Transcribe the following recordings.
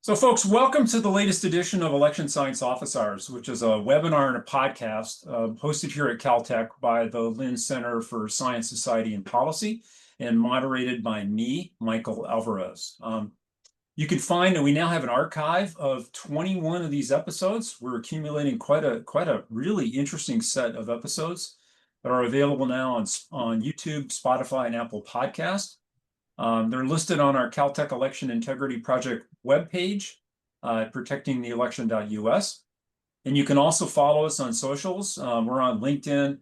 So, folks, welcome to the latest edition of Election Science Office Hours, which is a webinar and a podcast hosted here at Caltech by the Lynn Center for Science, Society, and Policy, and moderated by me, Michael Alvarez. You can find that we now have an archive of 21 of these episodes. We're accumulating quite a really interesting set of episodes that are available now on YouTube, Spotify, and Apple Podcasts. They're listed on our Caltech Election Integrity Project webpage, protectingtheelection.us. And you can also follow us on socials. We're on LinkedIn,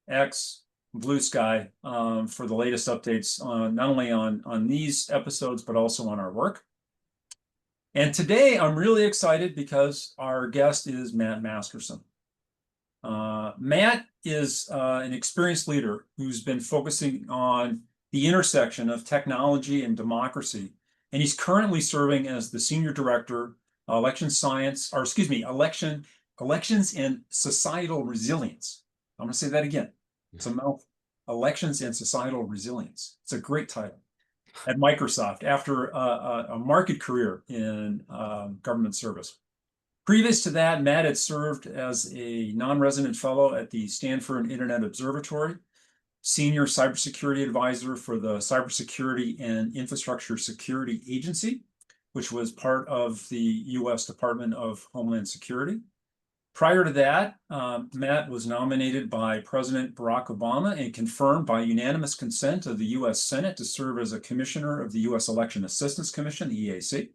X, Blue Sky for the latest updates, not only on these episodes, but also on our work. And today I'm really excited because our guest is Matt Masterson. Matt is an experienced leader who's been focusing on the intersection of technology and democracy. And he's currently serving as the Senior Director, Elections and Societal Resilience. I'm going to say that again. It's a mouthful. Elections and Societal Resilience. It's a great title. At Microsoft, after a marked career in government service. Previous to that, Matt had served as a non-resident fellow at the Stanford Internet Observatory, Senior Cybersecurity Advisor for the Cybersecurity and Infrastructure Security Agency, which was part of the U.S. Department of Homeland Security. Prior to that, Matt was nominated by President Barack Obama and confirmed by unanimous consent of the U.S. Senate to serve as a commissioner of the U.S. Election Assistance Commission, EAC.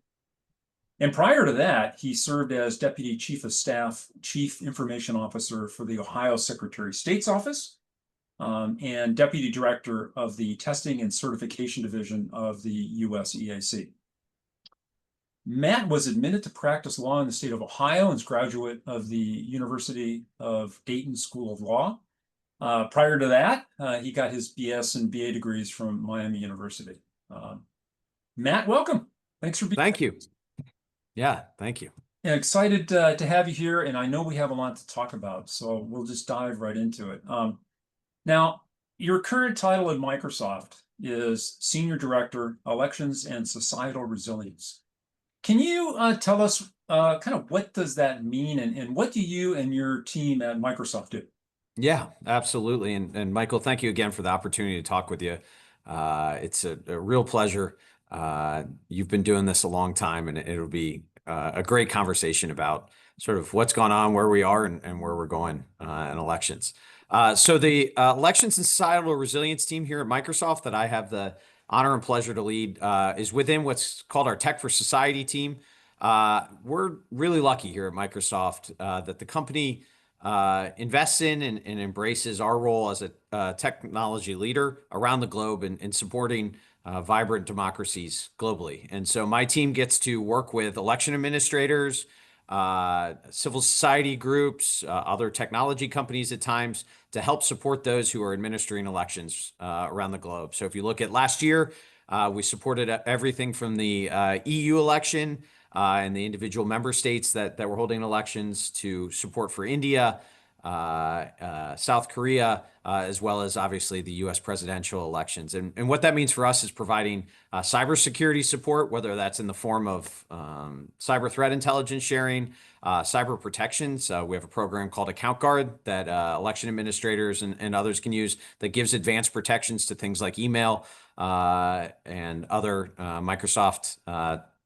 And prior to that, he served as Deputy Chief of Staff, Chief Information Officer for the Ohio Secretary of State's Office, and Deputy Director of the Testing and Certification Division of the U.S. EAC. Matt was admitted to practice law in the state of Ohio and is a graduate of the University of Dayton School of Law. Prior to that, he got his BS and BA degrees from Miami University. Matt, welcome. Thanks for being here. Thank you. Yeah, thank you. Yeah, excited to have you here, and I know we have a lot to talk about, so we'll just dive right into it. Now, your current title at Microsoft is Senior Director, Elections and Societal Resilience. Can you tell us kind of what does that mean, and what do you and your team at Microsoft do? Yeah, absolutely. And Michael, thank you again for the opportunity to talk with you. It's a real pleasure. You've been doing this a long time, and it'll be a great conversation about sort of what's gone on, where we are, and where we're going in elections. So the Elections and Societal Resilience team here at Microsoft that I have the honor and pleasure to lead is within what's called our Tech for Society team. We're really lucky here at Microsoft that the company invests in and embraces our role as a technology leader around the globe in supporting vibrant democracies globally. And so my team gets to work with election administrators, civil society groups, other technology companies at times to help support those who are administering elections around the globe. So if you look at last year, we supported everything from the EU election and the individual member states that were holding elections to support for India, South Korea, as well as obviously the U.S. presidential elections. And what that means for us is providing cybersecurity support, whether that's in the form of cyber threat intelligence sharing, cyber protections. We have a program called Account Guard that election administrators and others can use that gives advanced protections to things like email and other Microsoft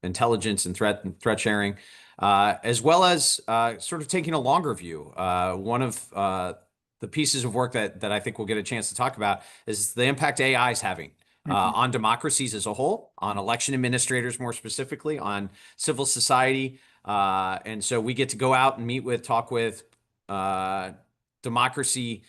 intelligence and threat sharing. As well as sort of taking a longer view. One of the pieces of work that I think we'll get a chance to talk about is the impact AI is having on democracies as a whole, on election administrators more specifically, on civil society. And so we get to go out and talk with democracy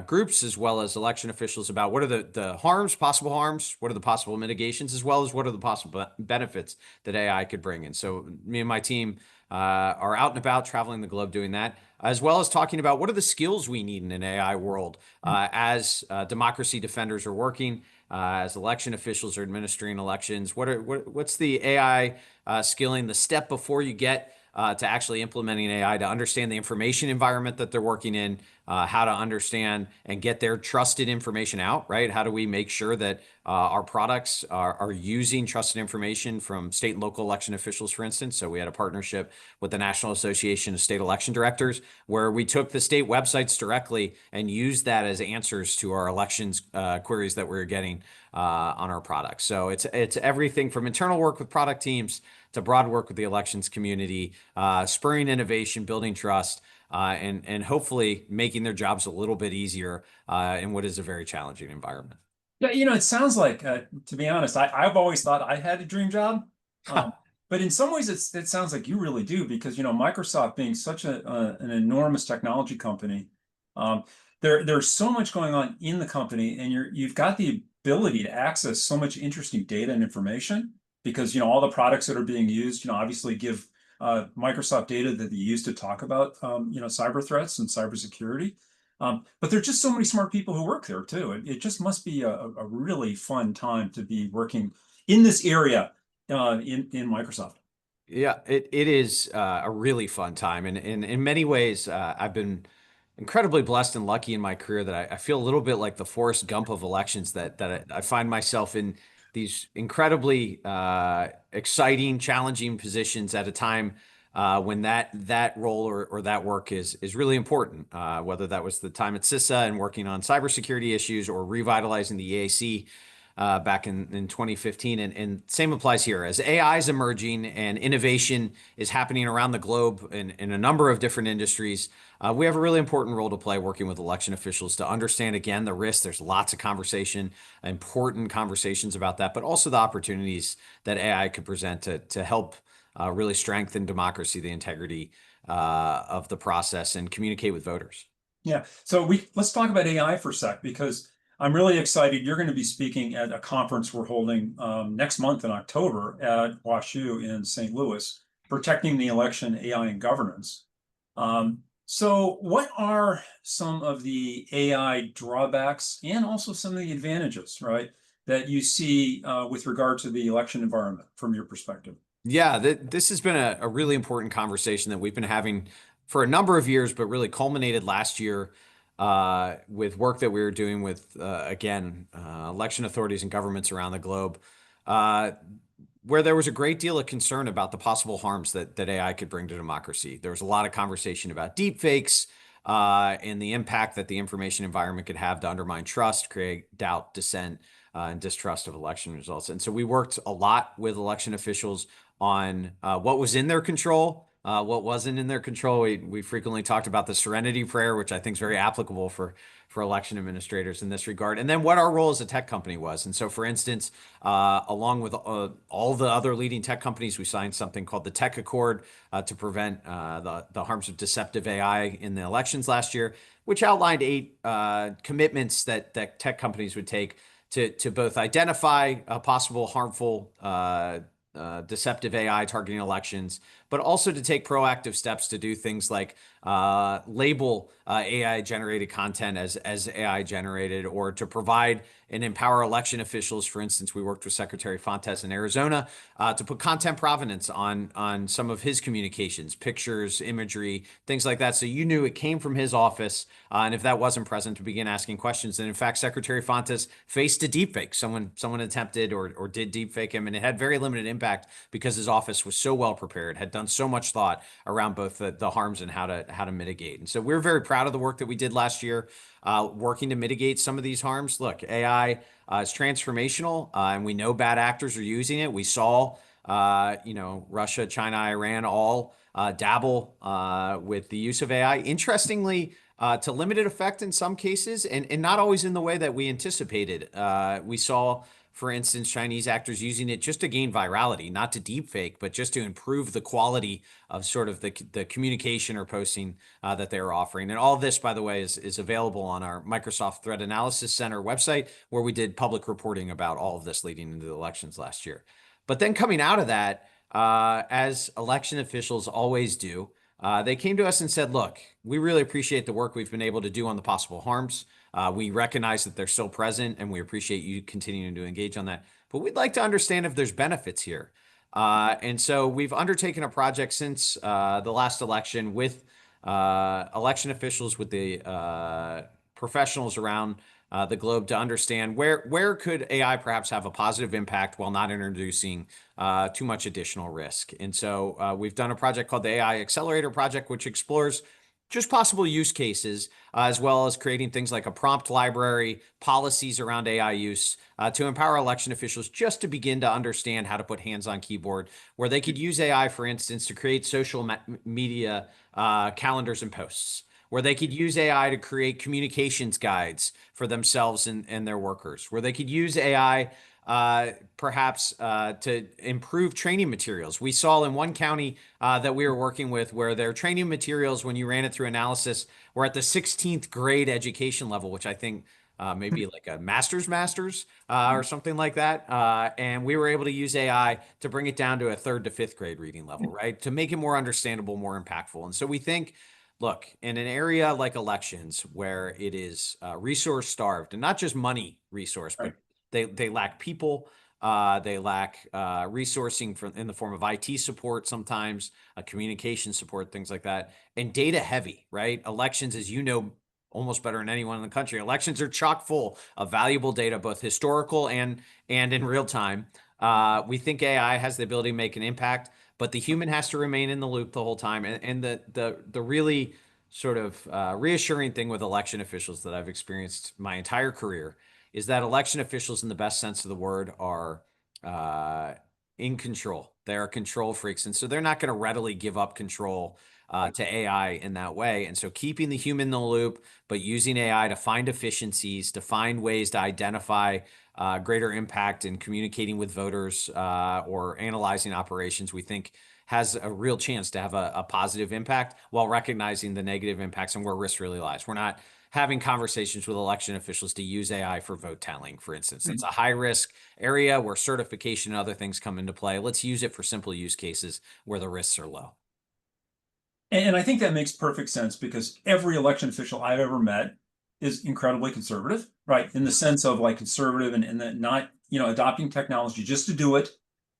groups as well as election officials about what are the possible harms, what are the possible mitigations, as well as what are the possible benefits that AI could bring. And so me and my team are out and about traveling the globe doing that, as well as talking about what are the skills we need in an AI world as democracy defenders are working, as election officials are administering elections. What's the AI skilling, the step before you get to actually implementing AI to understand the information environment that they're working in, how to understand and get their trusted information out, right? How do we make sure that our products are using trusted information from state and local election officials, for instance? So we had a partnership with the National Association of State Election Directors, where we took the state websites directly and used that as answers to our elections queries that we were getting on our products. So it's everything from internal work with product teams to broad work with the elections community, spurring innovation, building trust, and hopefully making their jobs a little bit easier in what is a very challenging environment. Yeah, it sounds like, to be honest, I've always thought I had a dream job. But in some ways, it sounds like you really do, because, Microsoft being such an enormous technology company, there's so much going on in the company, and you've got the ability to access so much interesting data and information, because, all the products that are being used, obviously give Microsoft data that they use to talk about, cyber threats and cybersecurity. But there's just so many smart people who work there too. It just must be a really fun time to be working in this area in Microsoft. Yeah, it is a really fun time. And in many ways, I've been incredibly blessed and lucky in my career that I feel a little bit like the Forrest Gump of elections, that I find myself in these incredibly exciting, challenging positions at a time when that role or that work is really important. Whether that was the time at CISA and working on cybersecurity issues, or revitalizing the EAC back in 2015. And same applies here. As AI is emerging and innovation is happening around the globe in a number of different industries, we have a really important role to play working with election officials to understand, again, the risks. There's lots of conversation, important conversations about that, but also the opportunities that AI could present to help really strengthen democracy, the integrity of the process, and communicate with voters. Yeah. So let's talk about AI for a sec, because I'm really excited. You're going to be speaking at a conference we're holding next month in October at WashU in St. Louis, Protecting the Election, AI and Governance. So what are some of the AI drawbacks and also some of the advantages, right, that you see with regard to the election environment from your perspective? Yeah, this has been a really important conversation that we've been having for a number of years, but really culminated last year with work that we were doing with, again, election authorities and governments around the globe, where there was a great deal of concern about the possible harms that AI could bring to democracy. There was a lot of conversation about deep fakes and the impact that the information environment could have to undermine trust, create doubt, dissent, and distrust of election results. And so we worked a lot with election officials on what was in their control, what wasn't in their control. We frequently talked about the serenity prayer, which I think is very applicable for election administrators in this regard, and then what our role as a tech company was. And so, for instance, along with all the other leading tech companies, we signed something called the Tech Accord to prevent the harms of deceptive AI in the elections last year, which outlined 8 commitments that tech companies would take to both identify possible harmful deceptive AI targeting elections, but also to take proactive steps to do things like label AI generated content as AI generated, or to provide and empower election officials. For instance, we worked with Secretary Fontes in Arizona to put content provenance on some of his communications, pictures, imagery, things like that. So you knew it came from his office. And if that wasn't present, to begin asking questions. And in fact, Secretary Fontes faced a deepfake. Someone attempted or did deepfake him, and it had very limited impact because his office was so well prepared, had done so much thought around both the harms and how to mitigate. And so we're very proud of the work that we did last year, working to mitigate some of these harms. Look, AI is transformational, and we know bad actors are using it. We saw, Russia, China, Iran all dabble with the use of AI. Interestingly, to limited effect in some cases, and not always in the way that we anticipated. We saw, for instance, Chinese actors using it just to gain virality, not to deepfake, but just to improve the quality of sort of the communication or posting that they're offering. And all of this, by the way, is available on our Microsoft Threat Analysis Center website, where we did public reporting about all of this leading into the elections last year. But then coming out of that, as election officials always do, they came to us and said, look, we really appreciate the work we've been able to do on the possible harms. We recognize that they're still present, and we appreciate you continuing to engage on that. But we'd like to understand if there's benefits here. And so we've undertaken a project since the last election with election officials, with the professionals around the globe to understand where could AI perhaps have a positive impact while not introducing too much additional risk. And so we've done a project called the AI Accelerator Project, which explores just possible use cases, as well as creating things like a prompt library, policies around AI use to empower election officials just to begin to understand how to put hands on keyboard, where they could use AI, for instance, to create social media calendars and posts, where they could use AI to create communications guides for themselves and their workers, where they could use AI perhaps to improve training materials. We saw in one county that we were working with where their training materials, when you ran it through analysis, were at the 16th grade education level, which I think maybe like a master's or something like that. And we were able to use AI to bring it down to a 3rd to 5th grade reading level, right? To make it more understandable, more impactful. And so we think, look, in an area like elections where it is resource starved, and not just money resource, but they lack people, they lack resourcing in the form of IT support, sometimes communication support, things like that, and data heavy, right? Elections, as you know, almost better than anyone in the country, elections are chock full of valuable data, both historical and in real time. We think AI has the ability to make an impact, but the human has to remain in the loop the whole time. And the really sort of reassuring thing with election officials that I've experienced my entire career is that election officials, in the best sense of the word, are in control. They're control freaks. And so they're not going to readily give up control to AI in that way. And so keeping the human in the loop, but using AI to find efficiencies, to find ways to identify greater impact in communicating with voters or analyzing operations, we think has a real chance to have a positive impact while recognizing the negative impacts and where risk really lies. We're not having conversations with election officials to use AI for vote tallying, for instance. It's a high risk area where certification and other things come into play. Let's use it for simple use cases where the risks are low. And I think that makes perfect sense because every election official I've ever met is incredibly conservative, right? In the sense of like conservative and that not, adopting technology just to do it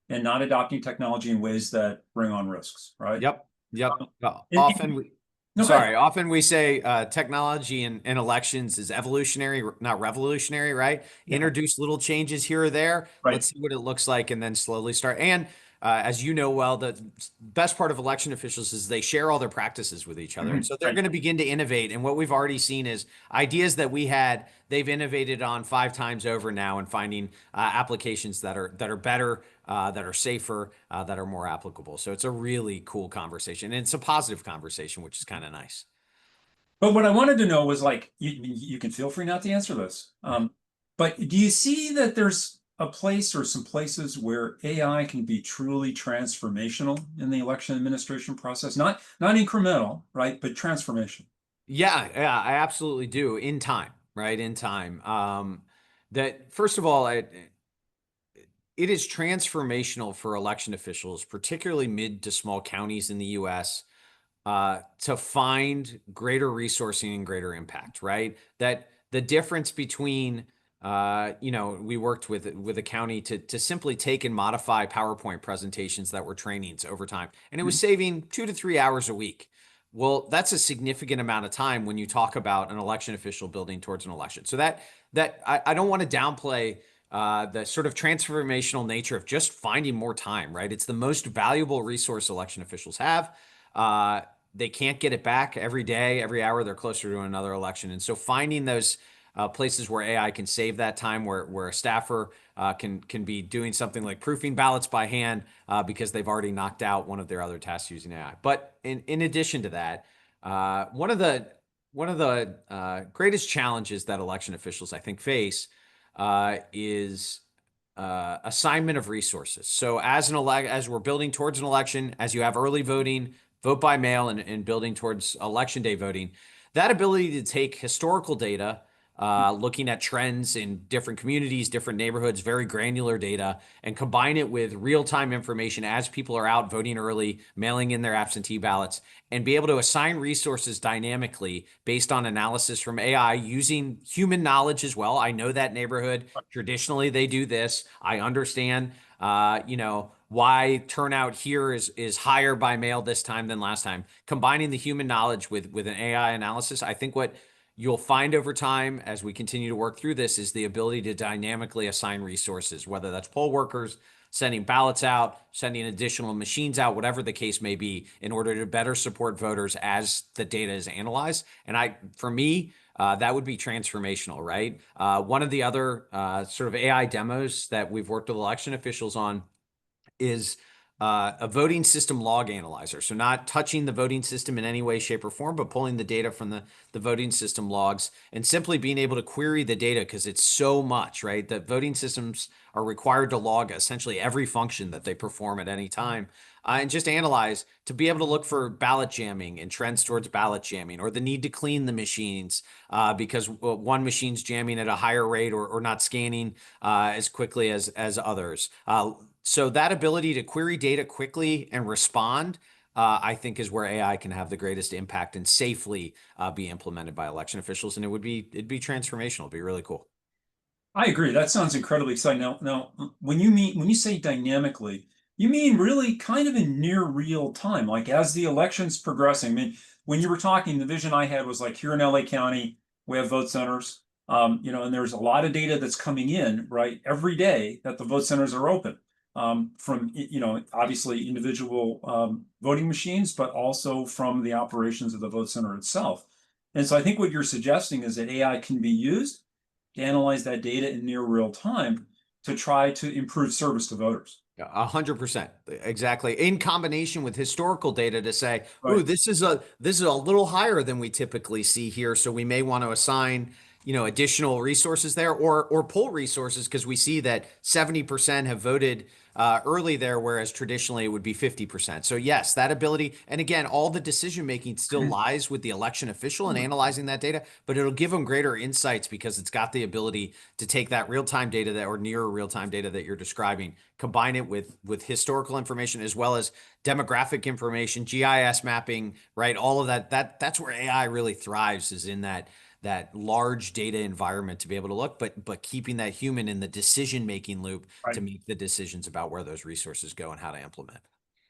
and not adopting technology in ways that bring on risks, right? Yep. And- no, go ahead. Often we say technology in elections is evolutionary, not revolutionary, right? Yeah. Introduce little changes here or there. Right. Let's see what it looks like and then slowly start. And as you know well, the best part of election officials is they share all their practices with each other. And so they're going to begin to innovate. And what we've already seen is ideas that we had, they've innovated on 5 times over now and finding applications that are better, that are safer, that are more applicable. So it's a really cool conversation. And it's a positive conversation, which is kind of nice. But what I wanted to know was like, you can feel free not to answer this. But do you see that there's a place or some places where AI can be truly transformational in the election administration process? Not incremental, right? But transformational. Yeah, I absolutely do in time, right? In time. That first of all, it is transformational for election officials, particularly mid to small counties in the U.S., to find greater resourcing and greater impact, right? That the difference between, we worked with a county to simply take and modify PowerPoint presentations that were trainings over time, and it was saving 2 to 3 hours a week. Well, that's a significant amount of time when you talk about an election official building towards an election. So that I don't want to downplay the sort of transformational nature of just finding more time, right? It's the most valuable resource election officials have. They can't get it back every day, every hour. They're closer to another election. And so finding those places where AI can save that time, where a staffer can be doing something like proofing ballots by hand because they've already knocked out one of their other tasks using AI. But in addition to that, one of the greatest challenges that election officials, I think, face is assignment of resources. So as we're building towards an election, as you have early voting, vote by mail, and building towards election day voting, that ability to take historical data, looking at trends in different communities, different neighborhoods, very granular data, and combine it with real-time information as people are out voting early, mailing in their absentee ballots, and be able to assign resources dynamically based on analysis from AI using human knowledge as well. I know that neighborhood, traditionally they do this. I understand, why turnout here is higher by mail this time than last time. Combining the human knowledge with an AI analysis, I think what you'll find over time as we continue to work through this is the ability to dynamically assign resources, whether that's poll workers, sending ballots out, sending additional machines out, whatever the case may be, in order to better support voters as the data is analyzed. And for me, that would be transformational, right? One of the other sort of AI demos that we've worked with election officials on is a voting system log analyzer. So not touching the voting system in any way, shape, or form, but pulling the data from the voting system logs and simply being able to query the data because it's so much, right? That voting systems are required to log essentially every function that they perform at any time. And just analyze to be able to look for ballot jamming and trends towards ballot jamming, or the need to clean the machines because one machine's jamming at a higher rate or not scanning as quickly as others. So that ability to query data quickly and respond, I think, is where AI can have the greatest impact and safely be implemented by election officials. And it'd be transformational. It'd be really cool. I agree. That sounds incredibly exciting. Now, when you say dynamically, you mean really kind of in near real time, like as the election's progressing. I mean, when you were talking, the vision I had was like here in LA County, we have vote centers, and there's a lot of data that's coming in, right, every day that the vote centers are open, from, obviously individual voting machines, but also from the operations of the vote center itself. And so I think what you're suggesting is that AI can be used to analyze that data in near real time to try to improve service to voters. 100%, exactly. In combination with historical data to say, "Ooh, Right. this is a little higher than we typically see here, so we may want to assign, additional resources there, or pull resources because we see that 70% have voted early there, whereas traditionally it would be 50%." So yes, that ability, and again, all the decision making still lies with the election official and analyzing that data, but it'll give them greater insights because it's got the ability to take that real time data that or near real time data that you're describing, combine it with historical information as well as demographic information, GIS mapping, right? All of that's where AI really thrives, is in that large data environment to be able to look, but keeping that human in the decision making loop to Right. make the decisions about where those resources go and how to implement.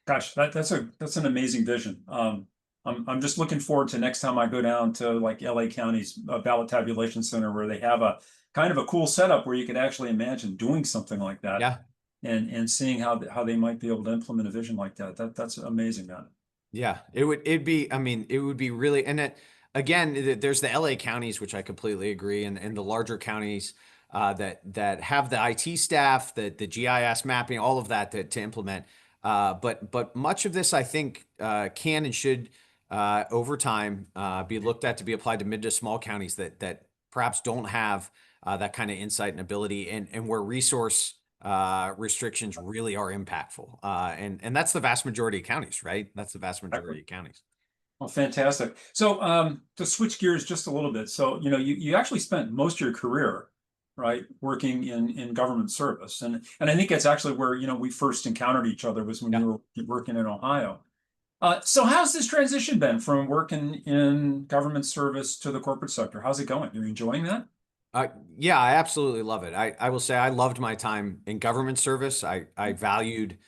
Gosh, that's an amazing vision. I'm just looking forward to next time I go down to like LA County's ballot tabulation center where they have a kind of a cool setup where you could actually imagine doing something like that Yeah. and seeing how they might be able to implement a vision like that. That's amazing, man. Yeah, I mean, it would be really, and again, there's the LA counties, which I completely agree, and the larger counties that have the IT staff, the GIS mapping, all of that to implement. But much of this, I think, can and should over time be looked at to be applied to mid to small counties that perhaps don't have that kind of insight and ability, and where resource restrictions really are impactful. And that's the vast majority of counties, right? That's the vast majority of counties. Well, fantastic. So, to switch gears just a little bit, so you actually spent most of your career, right, working in government service, and I think it's actually where we first encountered each other was when Yeah. you were working in Ohio. So, how's this transition been from working in government service to the corporate sector? How's it going? You're enjoying that? Yeah, I absolutely love it. I will say I loved my time in government service. I valued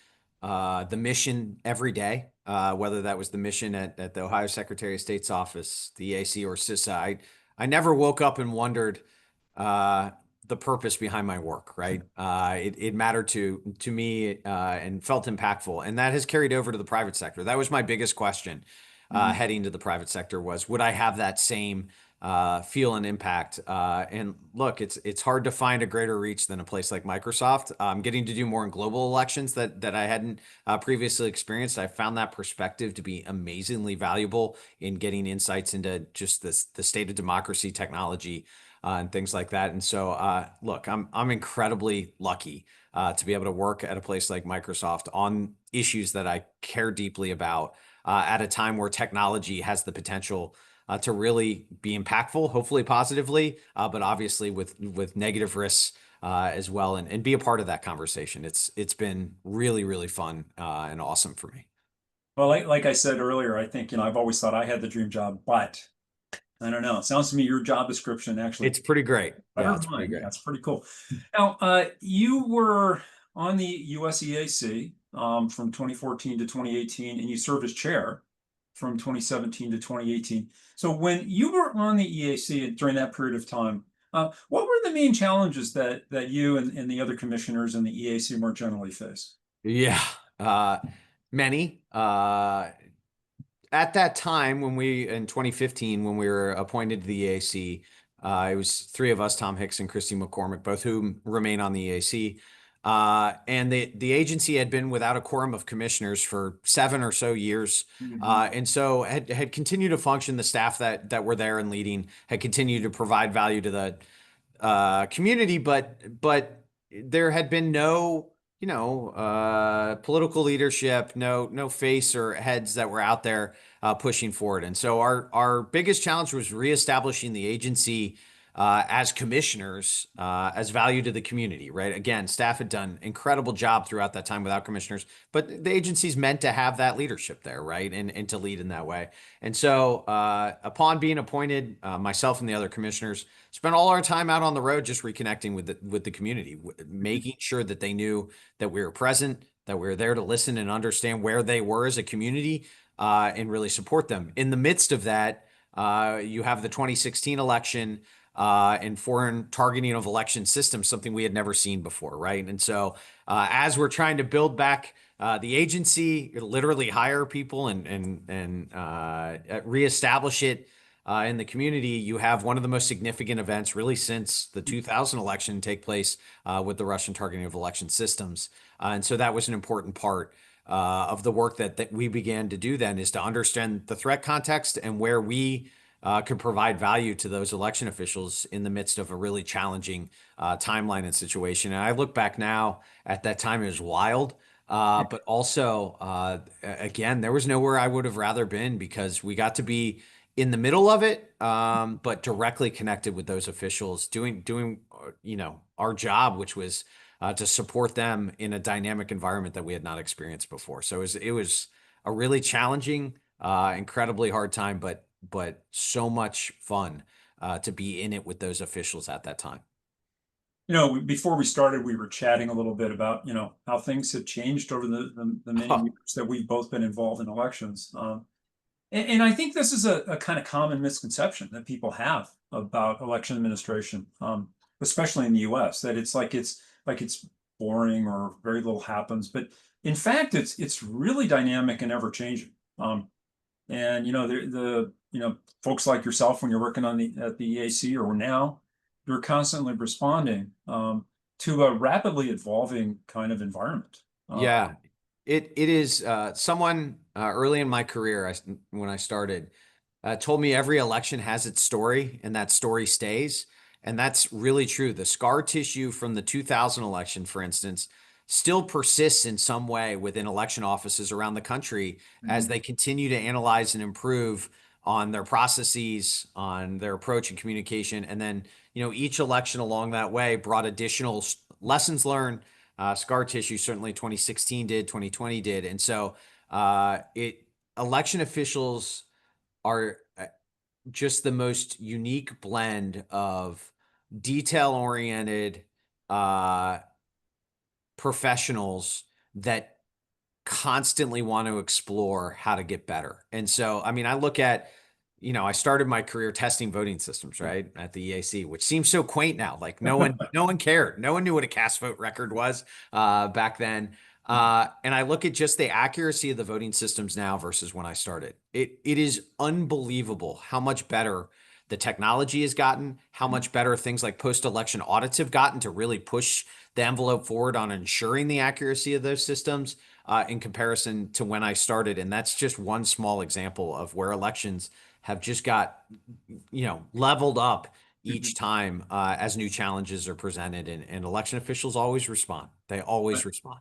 the mission every day, whether that was the mission at the Ohio Secretary of State's office, the EAC, or CISA. I never woke up and wondered uh, the purpose behind my work, right? It mattered to me and felt impactful. And that has carried over to the private sector. That was my biggest question Mhm. heading to the private sector was, would I have that same feel and impact? And look, it's hard to find a greater reach than a place like Microsoft. Getting to do more in global elections that I hadn't previously experienced. I found that perspective to be amazingly valuable in getting insights into just the state of democracy, technology, and things like that. And so, look, I'm incredibly lucky to be able to work at a place like Microsoft on issues that I care deeply about at a time where technology has the potential to really be impactful, hopefully positively, but obviously with negative risks as well, and be a part of that conversation. It's been really, really fun and awesome for me. Well, like I said earlier, I think I've always thought I had the dream job, but I don't know. It sounds to me your job description actually It's pretty great. better Yeah, than it's pretty mine. great. That's pretty cool. Now, you were on the US EAC. from 2014 to 2018, and you served as chair from 2017 to 2018. So when you were on the EAC during that period of time, what were the main challenges that you and the other commissioners in the EAC more generally face? Yeah, many. At that time, in 2015, when we were appointed to the EAC, it was three of us, Tom Hicks and Christy McCormick, both whom remain on the EAC. And the agency had been without a quorum of commissioners for 7 or so years. And so had continued to function. The staff that were there and leading had continued to provide value to the community, but there had been no, political leadership, no face or heads that were out there pushing forward. And so our biggest challenge was reestablishing the agency as commissioners, as value to the community, right? Again, staff had done incredible job throughout that time without commissioners, but the agency's meant to have that leadership there, right? And to lead in that way. And so upon being appointed, myself and the other commissioners spent all our time out on the road just reconnecting with the community, making sure that they knew that we were present, that we were there to listen and understand where they were as a community, and really support them. In the midst of that, you have the 2016 election, and foreign targeting of election systems, something we had never seen before, right? And so as we're trying to build back the agency, literally hire people and reestablish it in the community, you have one of the most significant events really since the 2000 election take place with the Russian targeting of election systems. And so that was an important part of the work that we began to do then, is to understand the threat context and where we could provide value to those election officials in the midst of a really challenging timeline and situation. And I look back now at that time, it was wild. But also, again, there was nowhere I would have rather been, because we got to be in the middle of it, but directly connected with those officials doing our job, which was to support them in a dynamic environment that we had not experienced before. So it was a really challenging, incredibly hard time, but so much fun to be in it with those officials at that time. Before we started, we were chatting a little bit about, how things have changed over the many years that we've both been involved in elections. And I think this is a kind of common misconception that people have about election administration, especially in the US, that it's like it's boring or very little happens. But in fact, it's really dynamic and ever changing. And folks like yourself, when you're working at the EAC or now, you're constantly responding to a rapidly evolving kind of environment. Yeah, it is. Someone early in my career, when I started, told me every election has its story, and that story stays. And that's really true. The scar tissue from the 2000 election, for instance, still persists in some way within election offices around the country as they continue to analyze and improve on their processes, on their approach and communication. And then, each election along that way brought additional lessons learned, scar tissue. Certainly 2016 did, 2020 did. And so election officials are just the most unique blend of detail-oriented professionals that constantly want to explore how to get better. And so, I mean, I look at, I started my career testing voting systems, right, at the EAC, which seems so quaint now. Like no one cared. No one knew what a cast vote record was back then. And I look at just the accuracy of the voting systems now versus when I started. It is unbelievable how much better the technology has gotten, how much better things like post-election audits have gotten to really push the envelope forward on ensuring the accuracy of those systems in comparison to when I started. And that's just one small example of where elections have just got, leveled up each time as new challenges are presented, and election officials always respond. They always respond.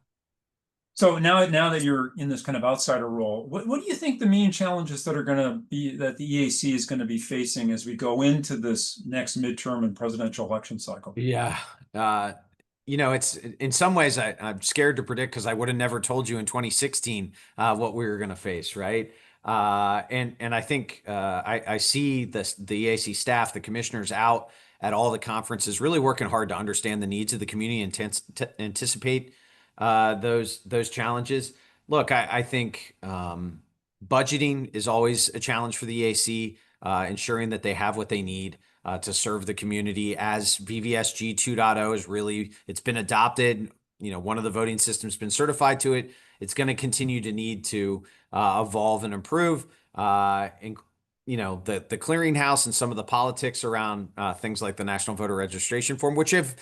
So now that you're in this kind of outsider role, what do you think the main challenges that the EAC is going to be facing as we go into this next midterm and presidential election cycle? Yeah. It's in some ways I'm scared to predict, because I would have never told you in 2016 what we were going to face, right? And I think I see the EAC staff, the commissioners out at all the conferences, really working hard to understand the needs of the community and to anticipate those challenges. Look, I think budgeting is always a challenge for the EAC, ensuring that they have what they need to serve the community. As VVSG 2.0 is really, it's been adopted. One of the voting systems has been certified to it. It's going to continue to need to evolve and improve. And the clearinghouse and some of the politics around things like the National Voter Registration Form, which have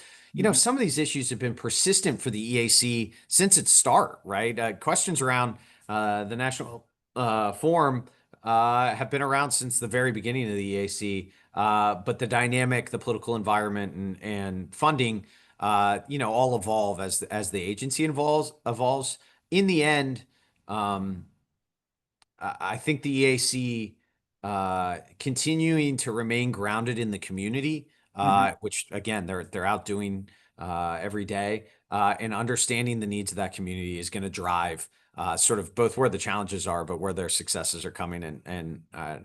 some of these issues have been persistent for the EAC since its start, right? Questions around the national form have been around since the very beginning of the EAC, but the dynamic, the political environment, and funding, all evolve as the agency evolves. In the end, I think the EAC continuing to remain grounded in the community, which again they're out doing every day, and understanding the needs of that community is going to drive sort of both where the challenges are, but where their successes are coming. And I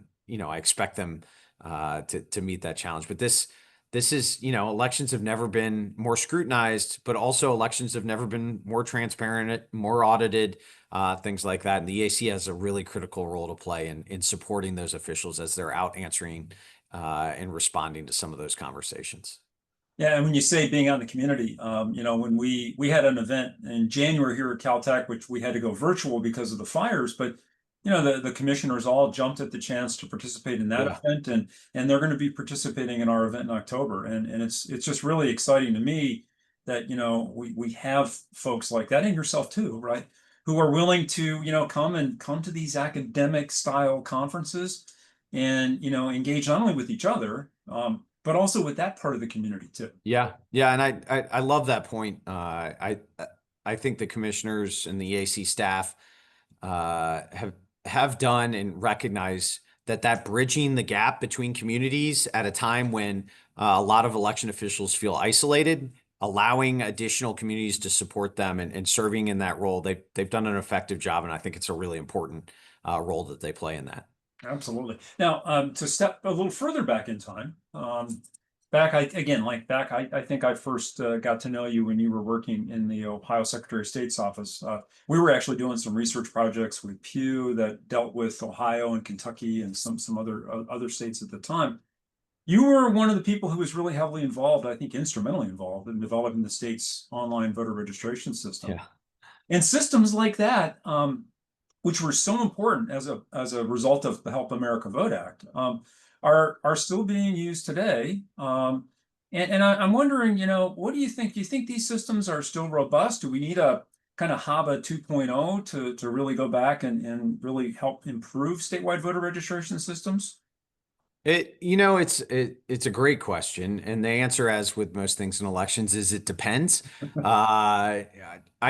expect them to meet that challenge. But this is, elections have never been more scrutinized, but also elections have never been more transparent, more audited, things like that. And the EAC has a really critical role to play in supporting those officials as they're out answering and responding to some of those conversations. Yeah, and when you say being out in the community, when we had an event in January here at Caltech, which we had to go virtual because of the fires, but the commissioners all jumped at the chance to participate in that event, and they're going to be participating in our event in October, and it's just really exciting to me that we have folks like that, and yourself too, right, who are willing to come to these academic style conferences and engage not only with each other, but also with that part of the community too. Yeah, and I love that point. I think the commissioners and the EAC staff have done and recognize that bridging the gap between communities at a time when a lot of election officials feel isolated, allowing additional communities to support them and serving in that role, they've done an effective job, and I think it's a really important role that they play in that. Absolutely. Now, to step a little further back in time, I think I first got to know you when you were working in the Ohio Secretary of State's office. We were actually doing some research projects with Pew that dealt with Ohio and Kentucky and some other states at the time. You were one of the people who was really heavily involved, I think instrumentally involved in developing the state's online voter registration system. Yeah. And systems like that, which were so important as a result of the Help America Vote Act, are still being used today. And I'm wondering, what do you think? Do you think these systems are still robust? Do we need a kind of HAVA 2.0 to really go back and really help improve statewide voter registration systems? It's a great question, and the answer, as with most things in elections, is it depends. I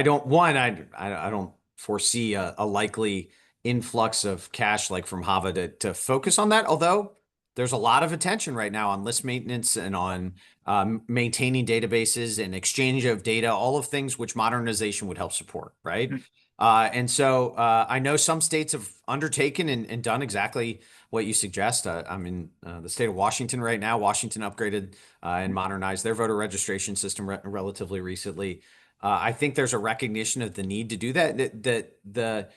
don't foresee a likely influx of cash like from HAVA to focus on that. Although there's a lot of attention right now on list maintenance and on maintaining databases and exchange of data, all of things which modernization would help support, right? And so I know some states have undertaken and done exactly what you suggest. I'm in the state of Washington right now. Washington upgraded and modernized their voter registration system relatively recently. I think there's a recognition of the need to do that.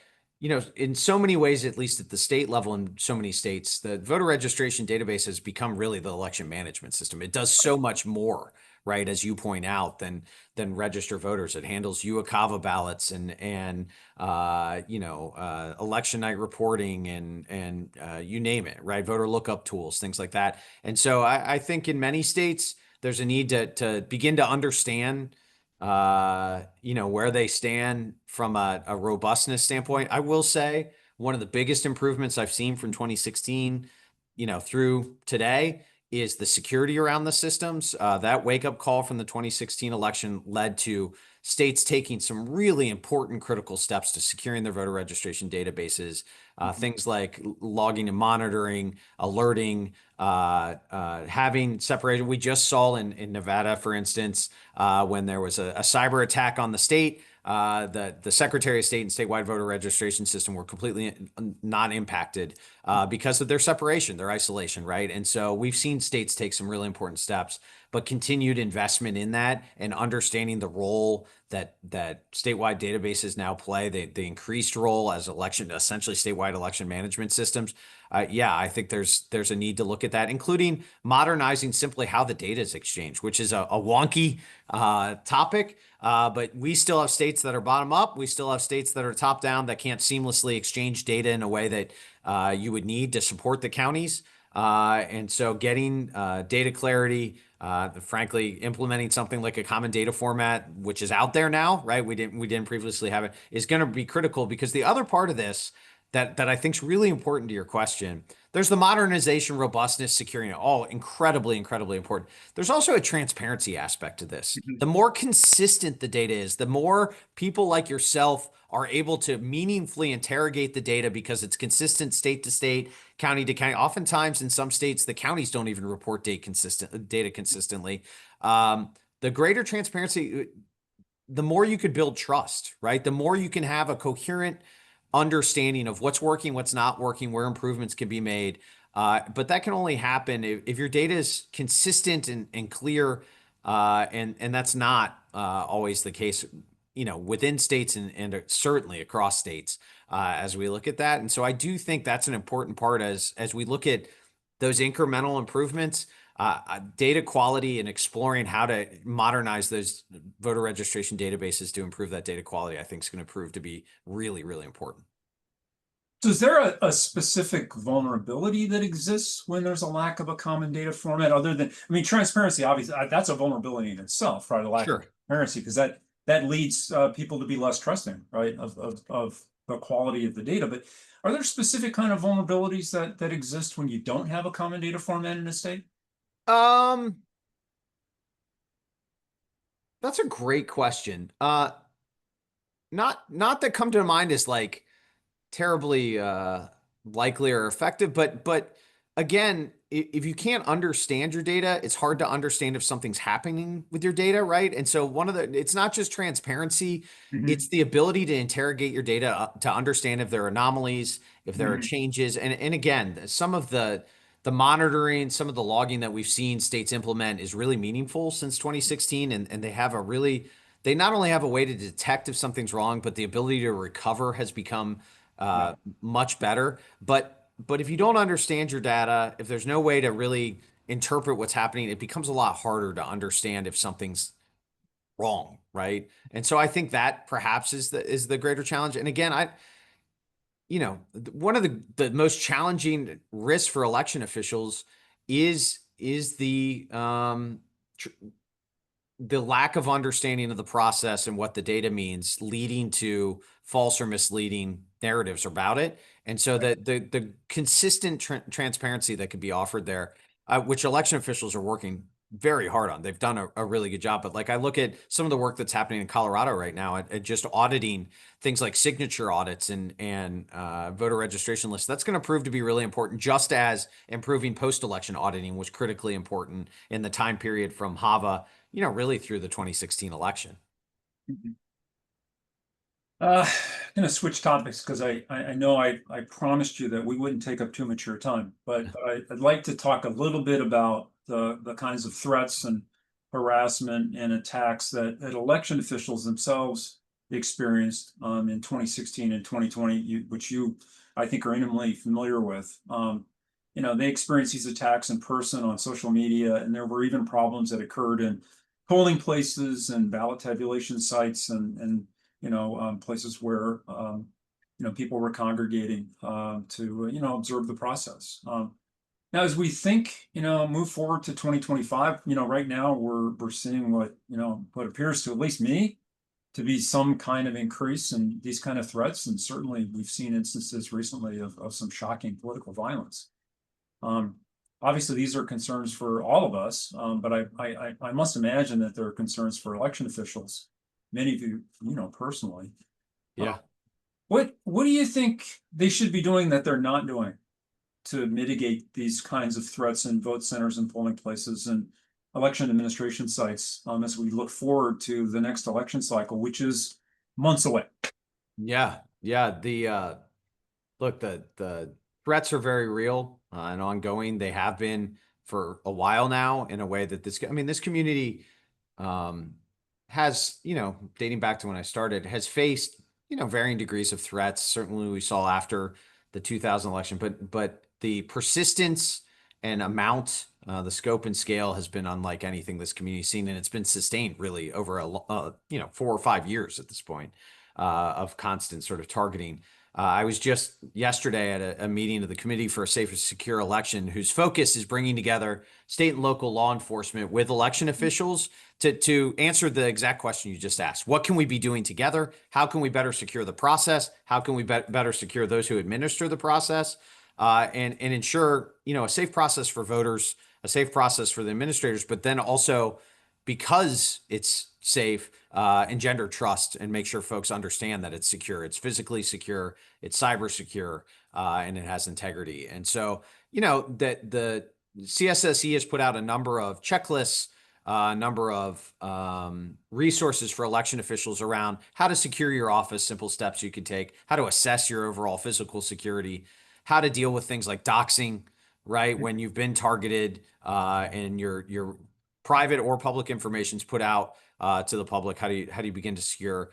In so many ways, at least at the state level in so many states, the voter registration database has become really the election management system. It does so much more, right, as you point out, than register voters. It handles UACAVA ballots and election night reporting and you name it, right? Voter lookup tools, things like that. And so I think in many states there's a need to begin to understand where they stand from a robustness standpoint. I will say one of the biggest improvements I've seen from 2016, through today is the security around the systems. That wake-up call from the 2016 election led to states taking some really important critical steps to securing their voter registration databases, things like logging and monitoring, alerting, having separation. We just saw in Nevada, for instance, when there was a cyber attack on the state, the Secretary of State and statewide voter registration system were completely not impacted because of their separation, their isolation, right? And so we've seen states take some really important steps. but continued investment in that and understanding the role that statewide databases now play, the increased role as essentially statewide election management systems. Yeah, I think there's a need to look at that, including modernizing simply how the data is exchanged, which is a wonky topic. But we still have states that are bottom up. We still have states that are top down that can't seamlessly exchange data in a way that you would need to support the counties. And so getting data clarity, frankly, implementing something like a common data format, which is out there now, right? We didn't previously have it, is going to be critical, because the other part of this that I think is really important to your question, there's the modernization, robustness, security, all incredibly, incredibly important. There's also a transparency aspect to this. The more consistent the data is, the more people like yourself are able to meaningfully interrogate the data because it's consistent state to state, county to county. Oftentimes in some states, the counties don't even report data consistently. The greater transparency, the more you could build trust, right? The more you can have a coherent understanding of what's working, what's not working, where improvements can be made. But that can only happen if your data is consistent and clear. And that's not always the case, within states and certainly across states as we look at that. And so I do think that's an important part as we look at those incremental improvements. Data quality and exploring how to modernize those voter registration databases to improve that data quality, I think is going to prove to be really, really important. So is there a specific vulnerability that exists when there's a lack of a common data format, other than, transparency, obviously, that's a vulnerability in itself, right? A lack of transparency, because that leads people to be less trusting, right, of the quality of the data. But are there specific kind of vulnerabilities that exist when you don't have a common data format in a state? That's a great question. Not that come to mind as like terribly likely or effective, but again, if you can't understand your data, it's hard to understand if something's happening with your data, right? And so it's not just transparency, it's the ability to interrogate your data to understand if there are anomalies, if there are changes. And again, some of the monitoring, some of the logging that we've seen states implement is really meaningful since 2016. And they not only have a way to detect if something's wrong, but the ability to recover has become much better. But if you don't understand your data, if there's no way to really interpret what's happening, it becomes a lot harder to understand if something's wrong, right? And so I think that perhaps is the greater challenge. And again, one of the most challenging risks for election officials is the lack of understanding of the process and what the data means, leading to false or misleading narratives about it. And so the consistent transparency that could be offered there, which election officials are working very hard on. They've done a really good job. But like I look at some of the work that's happening in Colorado right now at just auditing things like signature audits and voter registration lists. That's going to prove to be really important, just as improving post-election auditing was critically important in the time period from HAVA, really through the 2016 election. I'm going to switch topics because I know I promised you that we wouldn't take up too much of your time, but I'd like to talk a little bit about the kinds of threats and harassment and attacks that election officials themselves experienced in 2016 and 2020, which you, I think, are intimately familiar with. They experienced these attacks in person on social media, and there were even problems that occurred in polling places and ballot tabulation sites and places where people were congregating to observe the process. Now, as we think, move forward to 2025, right now we're seeing what appears to, at least me, to be some kind of increase in these kind of threats, and certainly we've seen instances recently of some shocking political violence. Obviously, these are concerns for all of us, but I must imagine that there are concerns for election officials. Many of you, personally. Yeah. What do you think they should be doing that they're not doing to mitigate these kinds of threats in vote centers and polling places and election administration sites as we look forward to the next election cycle, which is months away? Yeah. The threats are very real and ongoing. They have been for a while now in a way that this community has, dating back to when I started, has faced, varying degrees of threats. Certainly we saw after the 2000 election, but the persistence and amount, the scope and scale has been unlike anything this community's seen, and it's been sustained really over 4 or 5 years at this point of constant sort of targeting. I was just yesterday at a meeting of the Committee for a Safe and Secure Election, whose focus is bringing together state and local law enforcement with election officials to answer the exact question you just asked. What can we be doing together? How can we better secure the process? How can we better secure those who administer the process? And ensure, a safe process for voters, a safe process for the administrators, but then also, because it's safe, engender trust and make sure folks understand that it's secure, it's physically secure, it's cyber secure, and it has integrity. And so, that the CSSE has put out a number of checklists, a number of resources for election officials around how to secure your office, simple steps you can take, how to assess your overall physical security, how to deal with things like doxing, right? When you've been targeted and your private or public information is put out to the public, how do you begin to secure,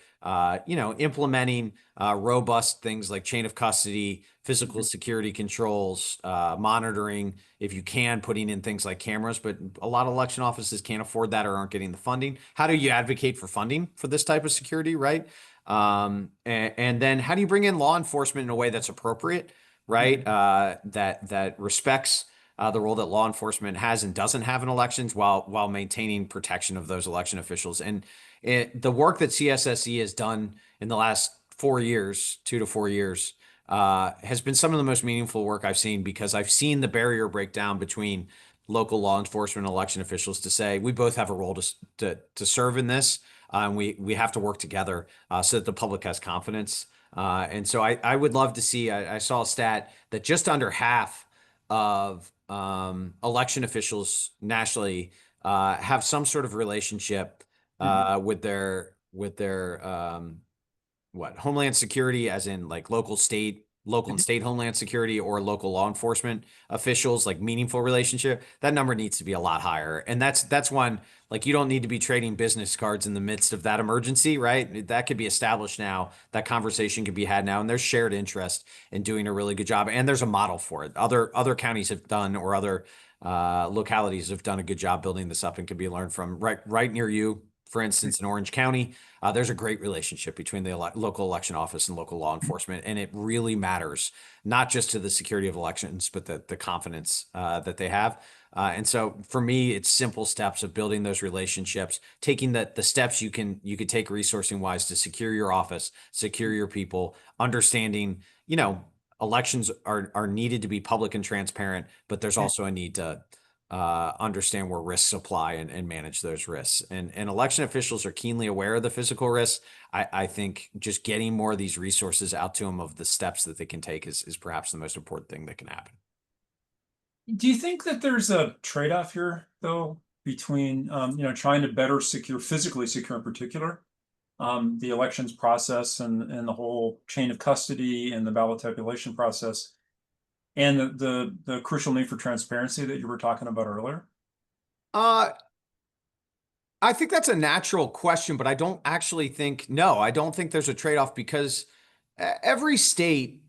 implementing robust things like chain of custody, physical security controls, monitoring, if you can, putting in things like cameras, but a lot of election offices can't afford that or aren't getting the funding. How do you advocate for funding for this type of security, right? And then how do you bring in law enforcement in a way that's appropriate, right? That respects the role that law enforcement has and doesn't have in elections, while maintaining protection of those election officials. And the work that CSSE has done in the last 4 years, 2 to 4 years, has been some of the most meaningful work I've seen, because I've seen the barrier break down between local law enforcement and election officials to say we both have a role to serve in this, and we have to work together so that the public has confidence. And so I would love to see. I saw a stat that just under half of election officials nationally have some sort of relationship with their Homeland Security, as in like local and state Homeland Security, or local law enforcement officials, like meaningful relationship. That number needs to be a lot higher. And that's one, like, you don't need to be trading business cards in the midst of that emergency, right? That could be established now. That conversation could be had now, and there's shared interest in doing a really good job. And there's a model for it. Other counties have done, or other localities have done a good job building this up, and could be learned from. Right near you, for instance, in Orange County, there's a great relationship between the local election office and local law enforcement, and it really matters, not just to the security of elections, but the confidence that they have. And so for me, it's simple steps of building those relationships, taking the steps you could take resourcing wise to secure your office, secure your people, understanding, elections are needed to be public and transparent, but there's also a need to understand where risks apply and manage those risks. And election officials are keenly aware of the physical risks. I think just getting more of these resources out to them of the steps that they can take is perhaps the most important thing that can happen. Do you think that there's a trade-off here, though, between trying to better physically secure in particular, the elections process and the whole chain of custody and the ballot tabulation process, and the crucial need for transparency that you were talking about earlier? I think that's a natural question, but I don't think there's a trade-off, because every state,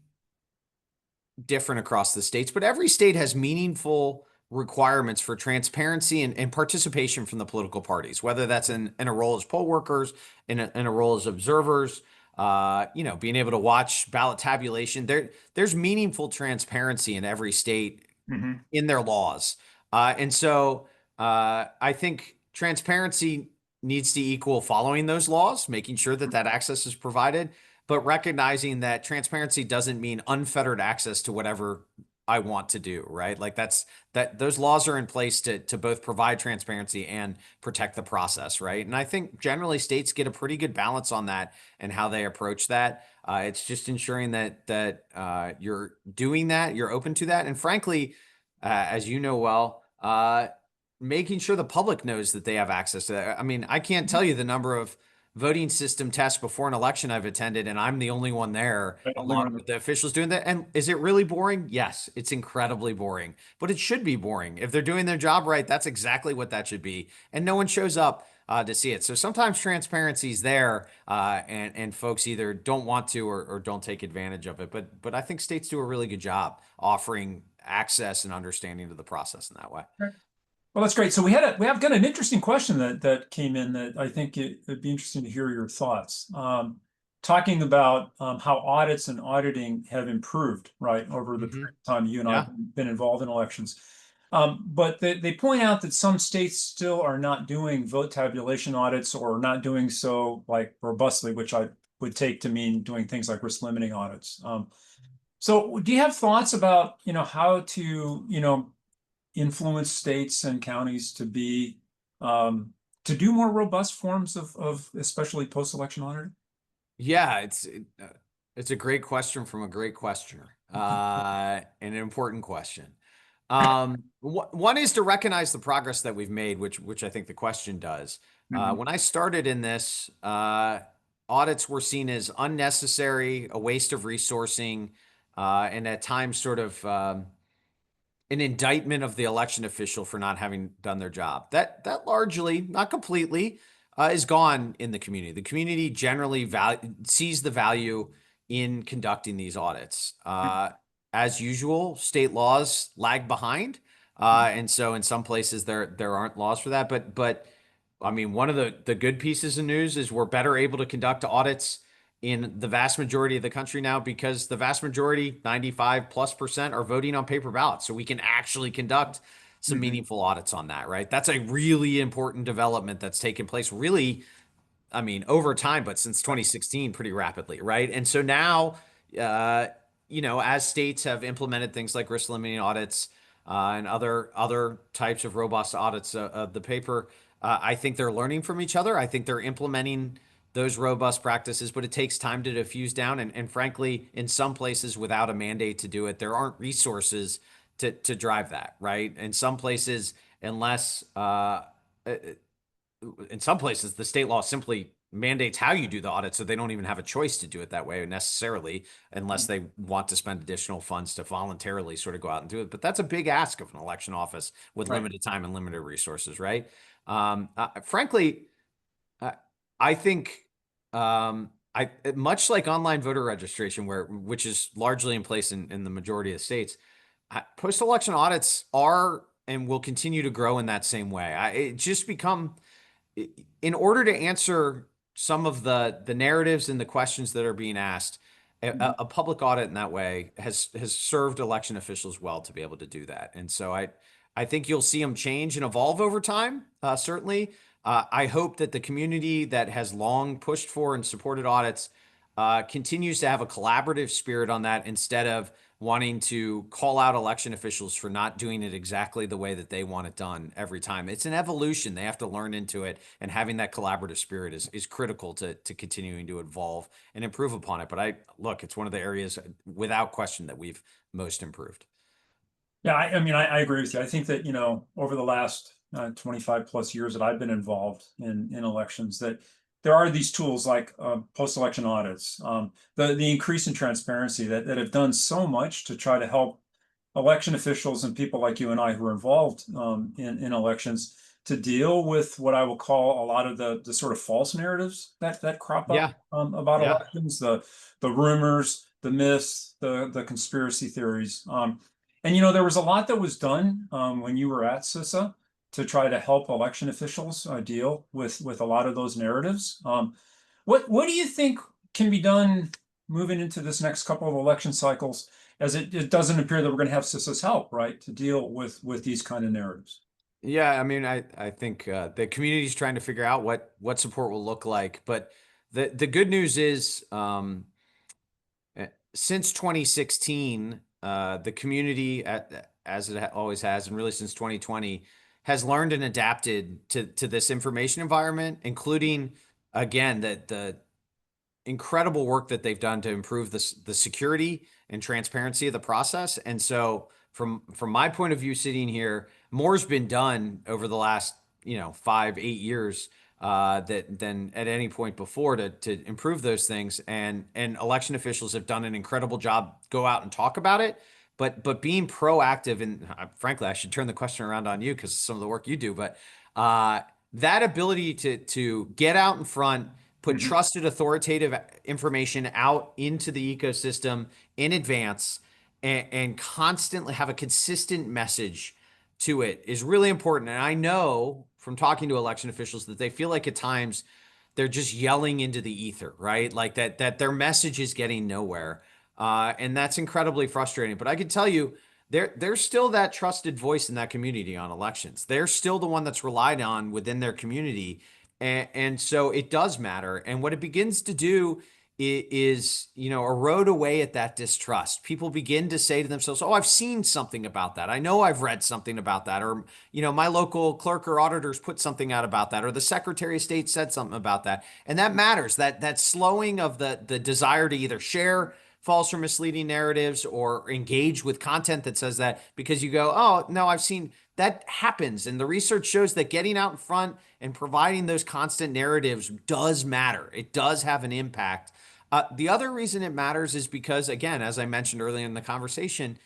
different across the states, but every state has meaningful requirements for transparency and participation from the political parties, whether that's in a role as poll workers, in a role as observers, being able to watch ballot tabulation. There's meaningful transparency in every state in their laws. And so I think transparency needs to equal following those laws, making sure that access is provided, but recognizing that transparency doesn't mean unfettered access to whatever I want to do, right? Like those laws are in place to both provide transparency and protect the process, right? And I think generally states get a pretty good balance on that and how they approach that. It's just ensuring that you're doing that, you're open to that, and frankly, as you know well, making sure the public knows that they have access to that. I mean, I can't tell you the number of voting system tests before an election I've attended, and I'm the only one there along with the officials doing that. And is it really boring? Yes, it's incredibly boring, but it should be boring. If they're doing their job right, that's exactly what that should be. And no one shows up to see it. So sometimes transparency is there, and folks either don't want to or don't take advantage of it. But I think states do a really good job offering access and understanding to the process in that way. Well, that's great. So we have got an interesting question that came in that I think it'd be interesting to hear your thoughts. Talking about how audits and auditing have improved, right, over the period of time you and I have been involved in elections. But they point out that some states still are not doing vote tabulation audits or not doing so like robustly, which I would take to mean doing things like risk limiting audits. So do you have thoughts about, how to, influence states and counties to be to do more robust forms of especially post-election auditing? Yeah, it's a great question from a great questioner, and an important question. One is to recognize the progress that we've made, which I think the question does. When I started in this, audits were seen as unnecessary, a waste of resourcing, and at times sort of an indictment of the election official for not having done their job. That largely, not completely, is gone in the community. The community generally sees the value in conducting these audits. As usual, state laws lag behind, and so in some places there aren't laws for that. But I mean, one of the good pieces of news is we're better able to conduct audits in the vast majority of the country now because the vast majority, 95+%, are voting on paper ballots. So we can actually conduct some meaningful audits on that, right? That's a really important development that's taken place really, I mean, over time, but since 2016, pretty rapidly, right? And so now, as states have implemented things like risk limiting audits and other types of robust audits of the paper, I think they're learning from each other. I think they're implementing those robust practices, but it takes time to diffuse down. And frankly, in some places without a mandate to do it, there aren't resources to drive that, right? In some places, unless, in some places, the state law simply mandates how you do the audit, so they don't even have a choice to do it that way necessarily, unless they want to spend additional funds to voluntarily sort of go out and do it. But that's a big ask of an election office with limited time and limited resources, right? Frankly, I think much like online voter registration, which is largely in place in the majority of states, post-election audits are and will continue to grow in that same way. It just become, in order to answer some of the narratives and the questions that are being asked, a public audit in that way has served election officials well to be able to do that. And so I think you'll see them change and evolve over time, certainly. I hope that the community that has long pushed for and supported audits continues to have a collaborative spirit on that instead of wanting to call out election officials for not doing it exactly the way that they want it done every time. It's an evolution. They have to learn into it, and having that collaborative spirit is critical to continuing to evolve and improve upon it. But it's one of the areas without question that we've most improved. Yeah, I mean, I agree with you. I think that, over the last 25 plus years that I've been involved in elections, that there are these tools like post-election audits, the increase in transparency that have done so much to try to help election officials and people like you and I who are involved in elections to deal with what I will call a lot of the sort of false narratives that crop up about elections, the rumors, the myths, the conspiracy theories. And there was a lot that was done when you were at CISA to try to help election officials deal with a lot of those narratives. What do you think can be done moving into this next couple of election cycles, as it doesn't appear that we're going to have CISA's help, right, to deal with these kind of narratives? Yeah, I mean, I think the community is trying to figure out what support will look like, but the good news is since 2016, the community, as it always has, and really since 2020, has learned and adapted to this information environment, including, again, the incredible work that they've done to improve the security and transparency of the process. And so from my point of view, sitting here, more's been done over the last 5-8 years than at any point before to improve those things. And election officials have done an incredible job. Go out and talk about it. But being proactive, and frankly, I should turn the question around on you because of some of the work you do. But that ability to get out in front, put trusted, authoritative information out into the ecosystem in advance, and constantly have a consistent message to it is really important. And I know from talking to election officials that they feel like at times they're just yelling into the ether, right? Like that their message is getting nowhere. And that's incredibly frustrating. But I can tell you, there's still that trusted voice in that community on elections. They're still the one that's relied on within their community. And so it does matter. And what it begins to do is, erode away at that distrust. People begin to say to themselves, oh, I've seen something about that. I know I've read something about that. Or, my local clerk or auditors put something out about that. Or the Secretary of State said something about that. And that matters. That slowing of the desire to either share false or misleading narratives or engage with content that says that, because you go, oh, no, I've seen that happens. And the research shows that getting out in front and providing those constant narratives does matter. It does have an impact. The other reason it matters is because, again, as I mentioned earlier in the conversation,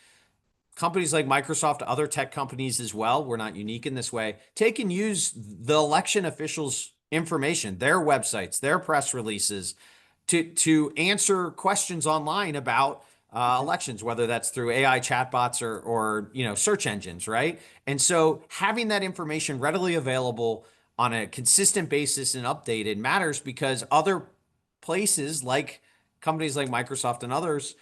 companies like Microsoft, other tech companies as well, we're not unique in this way, take and use the election officials' information, their websites, their press releases, to answer questions online about elections, whether that's through AI chatbots or search engines, right? And so having that information readily available on a consistent basis and updated matters, because other places like companies like Microsoft and others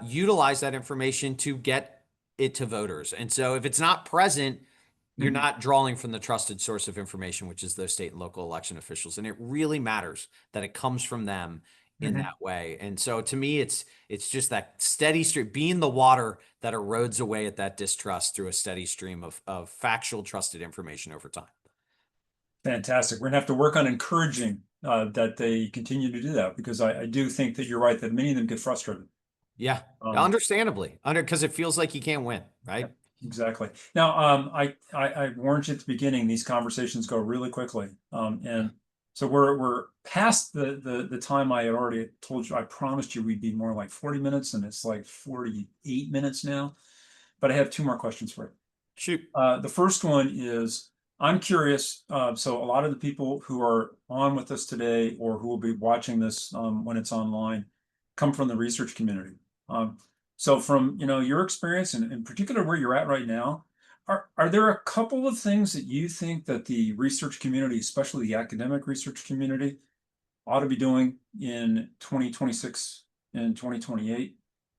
utilize that information to get it to voters. And so if it's not present, you're not drawing from the trusted source of information, which is those state and local election officials. And it really matters that it comes from them in that way. And so to me, it's just that steady stream, being the water that erodes away at that distrust through a steady stream of factual, trusted information over time. Fantastic. We're gonna have to work on encouraging that they continue to do that, because I do think that you're right that many of them get frustrated. Yeah, understandably, because it feels like you can't win, right? Yeah, exactly. Now, I warned you at the beginning, these conversations go really quickly. And so we're past the time I had already told you. I promised you we'd be more like 40 minutes, and it's like 48 minutes now. But I have two more questions for you. Shoot. The first one is, I'm curious. So a lot of the people who are on with us today, or who will be watching this when it's online, come from the research community. So from your experience, and in particular where you're at right now, are there a couple of things that you think that the research community, especially the academic research community, ought to be doing in 2026 and 2028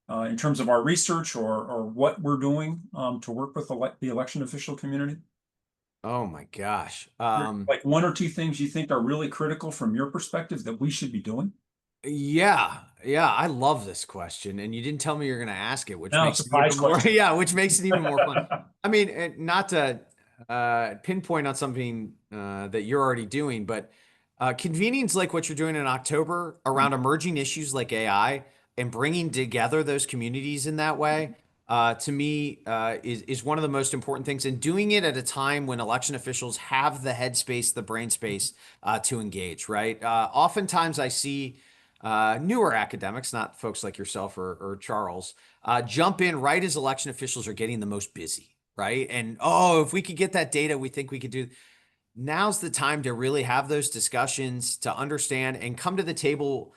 in terms of our research, or what we're doing to work with the election official community? Oh my gosh. Like one or two things you think are really critical from your perspective that we should be doing? Yeah, I love this question, and you didn't tell me you're going to ask it, which No, makes it surprise even more, question. yeah, which makes it even more fun. I mean, not to pinpoint on something that you're already doing, but convenings like what you're doing in October around emerging issues like AI and bringing together those communities in that way, to me, is one of the most important things. And doing it at a time when election officials have the headspace, the brain space to engage, right? Oftentimes I see newer academics, not folks like yourself or Charles, jump in right as election officials are getting the most busy, right? And oh, if we could get that data, we think we could do. Now's the time to really have those discussions, to understand and come to the table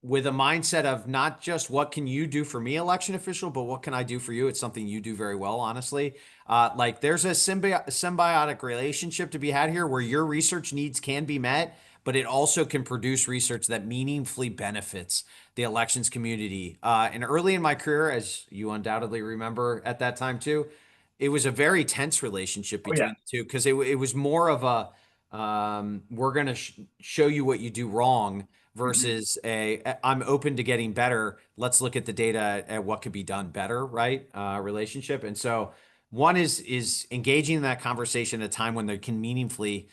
with a mindset of not just what can you do for me, election official, but what can I do for you? It's something you do very well, honestly. Like there's a symbiotic relationship to be had here where your research needs can be met, but it also can produce research that meaningfully benefits the elections community. And early in my career, as you undoubtedly remember at that time too, it was a very tense relationship Oh yeah. between the two, because it was more of a we're going to show you what you do wrong versus I'm open to getting better. Let's look at the data at what could be done better, right? Relationship. And so one is engaging in that conversation at a time when they can meaningfully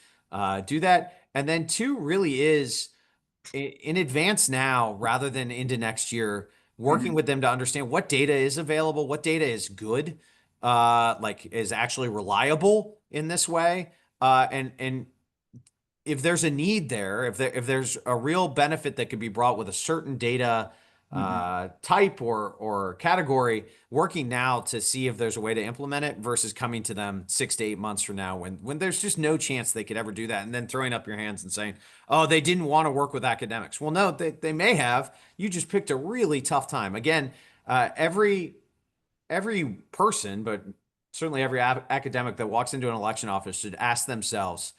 do that. And then two really is in advance now rather than into next year, working with them to understand what data is available, what data is good, like is actually reliable in this way, and if there's a need there, if there's a real benefit that could be brought with a certain data type or category, working now to see if there's a way to implement it versus coming to them 6 to 8 months from now when there's just no chance they could ever do that, and then throwing up your hands and saying, oh, they didn't want to work with academics. Well, no, they may have. You just picked a really tough time. Again, every person, but certainly every academic that walks into an election office should ask themselves,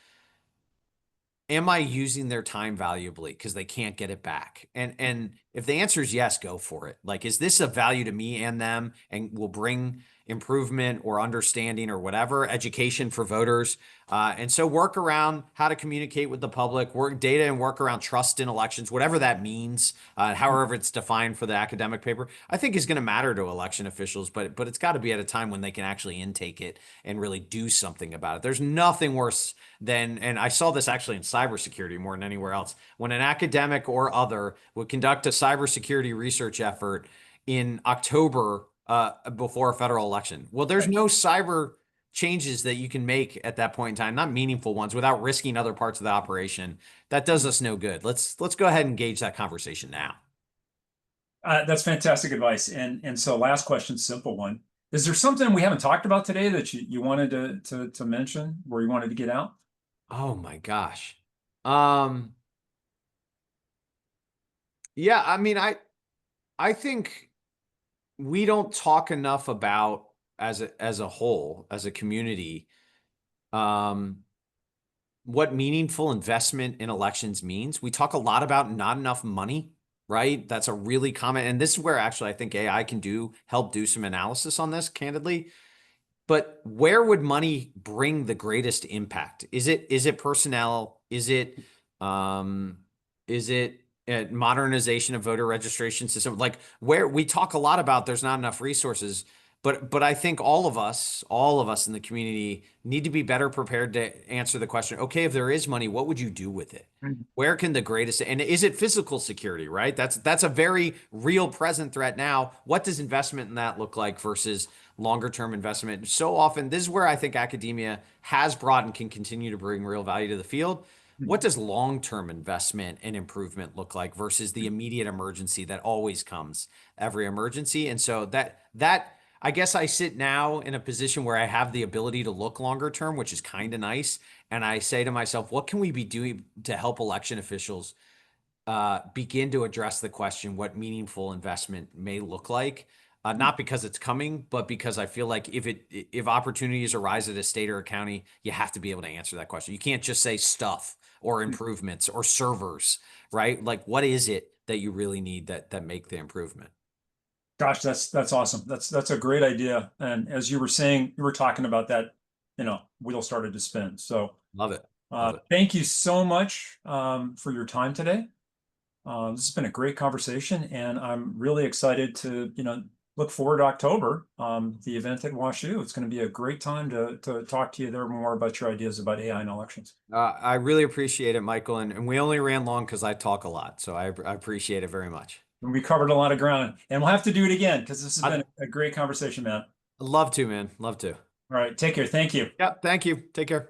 am I using their time valuably because they can't get it back? And if the answer is yes, go for it. Like, is this of value to me and them and will bring improvement or understanding or whatever, education for voters? And so work around how to communicate with the public, work data and work around trust in elections, whatever that means, however it's defined for the academic paper, I think is going to matter to election officials, but it's got to be at a time when they can actually intake it and really do something about it. There's nothing worse than, and I saw this actually in cybersecurity more than anywhere else, when an academic or other would conduct a cybersecurity research effort in October before a federal election. Well, there's no cyber changes that you can make at that point in time, not meaningful ones, without risking other parts of the operation. That does us no good. Let's go ahead and engage that conversation now. That's fantastic advice. And so last question, simple one. Is there something we haven't talked about today that you wanted to mention, or you wanted to get out? Oh my gosh. Yeah, I mean, I think we don't talk enough about as a whole, as a community, what meaningful investment in elections means. We talk a lot about not enough money, right? That's a really common, and this is where actually I think AI can help do some analysis on this, candidly. But where would money bring the greatest impact? Is it personnel? Is it modernization of voter registration system? Like, where we talk a lot about there's not enough resources, but I think all of us in the community need to be better prepared to answer the question, okay, if there is money, what would you do with it? Where can the greatest, and is it physical security, right? That's a very real present threat now. What does investment in that look like versus longer term investment? So often, this is where I think academia has brought and can continue to bring real value to the field. What does long-term investment and improvement look like versus the immediate emergency that always comes every emergency? And so that I guess I sit now in a position where I have the ability to look longer term, which is kind of nice. And I say to myself, what can we be doing to help election officials begin to address the question what meaningful investment may look like? Not because it's coming, but because I feel like if opportunities arise at a state or a county, you have to be able to answer that question. You can't just say stuff or improvements or servers, right? Like, what is it that you really need that make the improvement? Gosh, that's awesome. That's a great idea. And as you were saying, you were talking about that, wheel started to spin. So Love it. Love it. thank you so much for your time today. This has been a great conversation, and I'm really excited to, look forward to October, the event at WashU. It's going to be a great time to talk to you there more about your ideas about AI and elections. I really appreciate it, Michael. And we only ran long because I talk a lot. So I appreciate it very much. And we covered a lot of ground, and we'll have to do it again because this has been a great conversation, man. Love to, man. Love to. All right. Take care. Thank you. Yeah. Thank you. Take care.